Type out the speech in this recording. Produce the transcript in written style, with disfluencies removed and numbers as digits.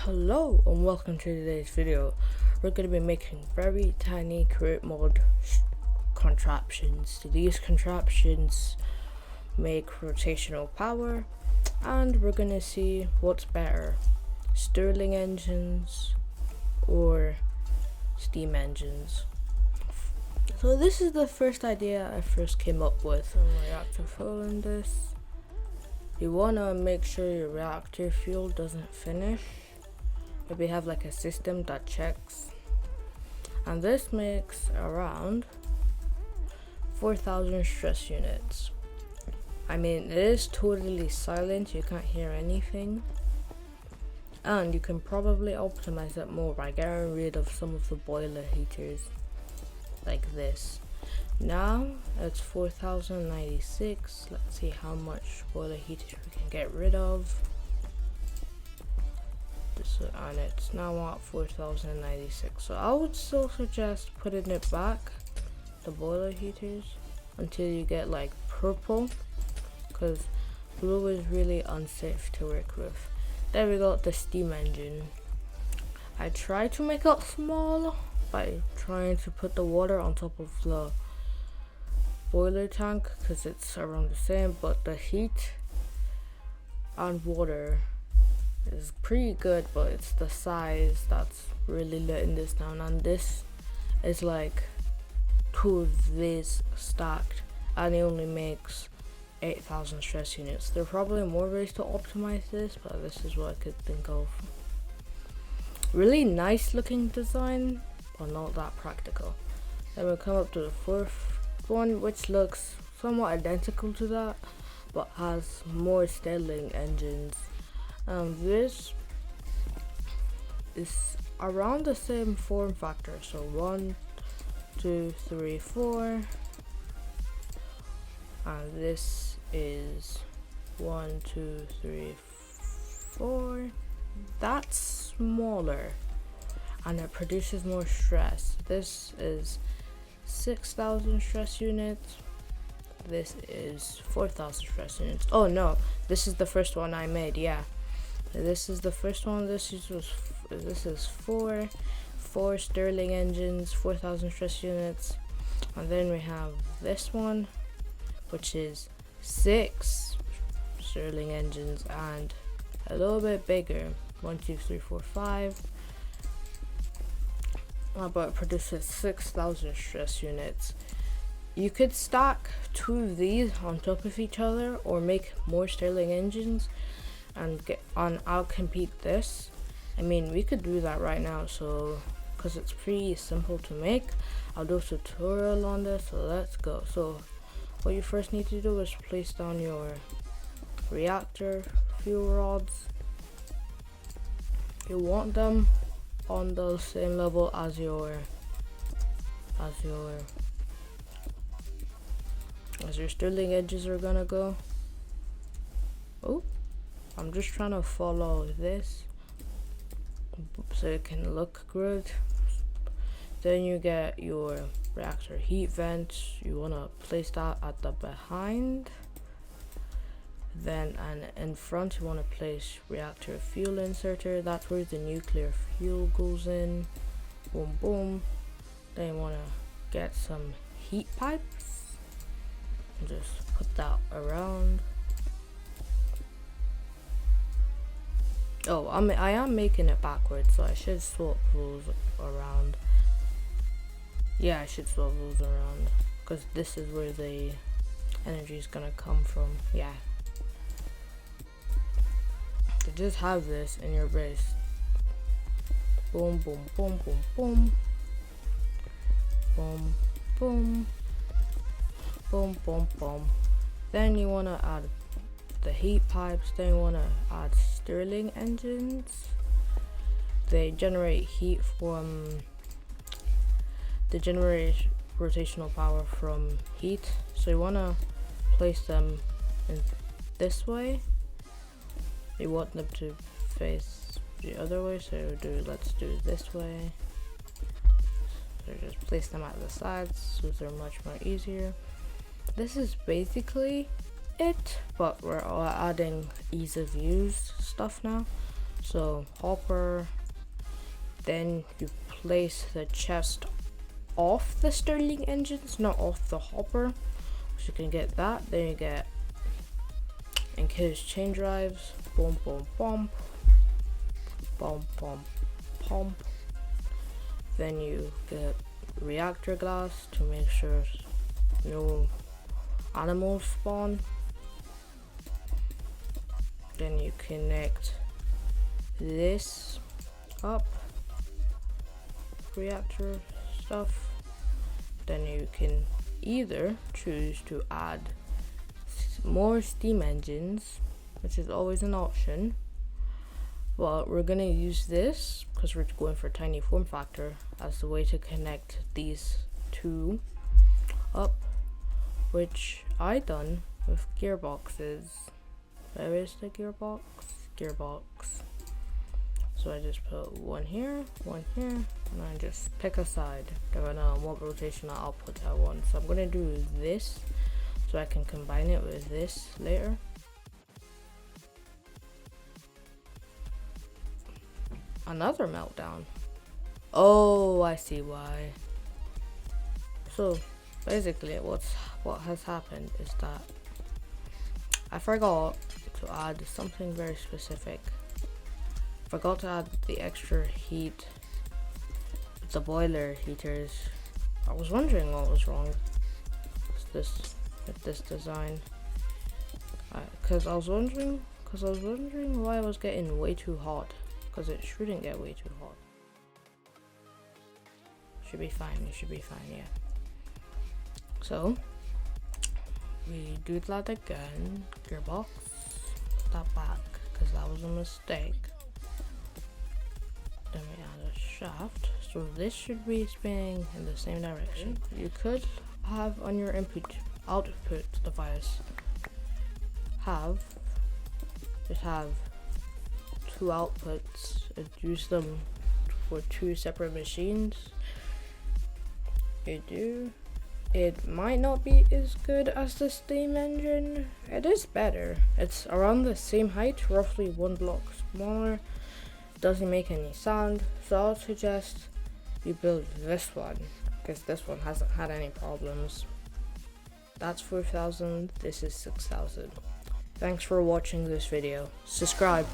Hello and welcome to today's video. We're going to be making very tiny create mode contraptions. These contraptions make rotational power, and we're going to see what's better, Stirling engines or steam engines. So this is the first idea I first came up with. Reactor fuel in this. You want to make sure your reactor fuel doesn't finish. Maybe have like a system that checks, and this makes around 4,000 stress units. I mean, it is totally silent, you can't hear anything, and you can probably optimize it more by getting rid of some of the boiler heaters like this. Now it's 4,096. Let's see how much boiler heaters we can get rid of. And it's now at 4,096. So I would still suggest putting it back, the boiler heaters, until you get like purple, because blue is really unsafe to work with. There we got the steam engine. I tried to make it small by trying to put the water on top of the boiler tank, because it's around the same, but the heat and water is pretty good, but it's the size that's really letting this down, and this is like two this stacked, and it only makes 8,000 stress units. There are probably more ways to optimize this, but this is what I could think of. Really nice looking design, but not that practical. Then we come up to the fourth one, which looks somewhat identical to that, but has more Stirling engines. This is around the same form factor, so 1, 2, 3, 4, and this is 1, 2, 3, 4. That's smaller, and it produces more stress. This is 6,000 stress units. This is 4,000 stress units. Oh no, this is the first one I made. Yeah. This is the first one. This is four Stirling engines, 4,000 stress units, and then we have this one, which is 6 Stirling engines and a little bit bigger, 1, 2, 3, 4, 5. But it produces 6,000 stress units. You could stack two of these on top of each other, or make more Stirling engines and outcompete this. I mean, we could do that right now, so because it's pretty simple to make. I'll do a tutorial on this, so let's go. So what you first need to do is place down your reactor fuel rods. You want them on the same level as your Stirling edges are gonna go. Oh, I'm just trying to follow this so it can look good. Then you get your reactor heat vents. You want to place that at the behind. Then and in front you want to place reactor fuel inserter. That's where the nuclear fuel goes in. Boom boom. Then you want to get some heat pipes and just put that around. Oh, I am making it backwards, so I should swap those around. Yeah, I should swap those around, because this is where the energy is gonna come from. Yeah. So just have this in your base. Boom, boom, boom, boom, boom. Boom, boom. Boom, boom, boom. Then you wanna add the heat pipes. Then you wanna add Stirling engines. They generate heat from rotational power from heat, so you want to place them in this way. You want them to face the other way, so let's do it this way. So just place them at the sides, so they're much more easier. This is basically it, but we're all adding ease of use stuff now. So hopper, then you place the chest off the Stirling engines, not off the hopper. So you can get that. Then you get encased chain drives, boom boom boom, boom boom boom. Then you get reactor glass to make sure no animals spawn. Then you connect this up, reactor stuff. Then you can either choose to add more steam engines, which is always an option, but we're gonna use this because we're going for tiny form factor as the way to connect these two up, which I done with gearboxes. Where is the gearbox? Gearbox. So I just put one here, and I just pick a side depending on what rotational output I want. So I'm gonna do this so I can combine it with this later. Another meltdown. Oh, I see why. So basically what has happened is that I forgot to add something very specific. Forgot to add the extra heat with the boiler heaters. I was wondering what was wrong with this design. Cause I was wondering why I was getting way too hot. Cause it shouldn't get way too hot. Should be fine. It should be fine. Yeah. So we do that again. Gearbox. Put that back because that was a mistake. Then we add a shaft. So this should be spinning in the same direction. You could have on your output device just have two outputs and use them for two separate machines. It might not be as good as the steam engine. It is better. It's around the same height, roughly one block smaller. Doesn't make any sound, so I would suggest you build this one because this one hasn't had any problems. That's 4,000. This is 6,000. Thanks for watching this video. Subscribe.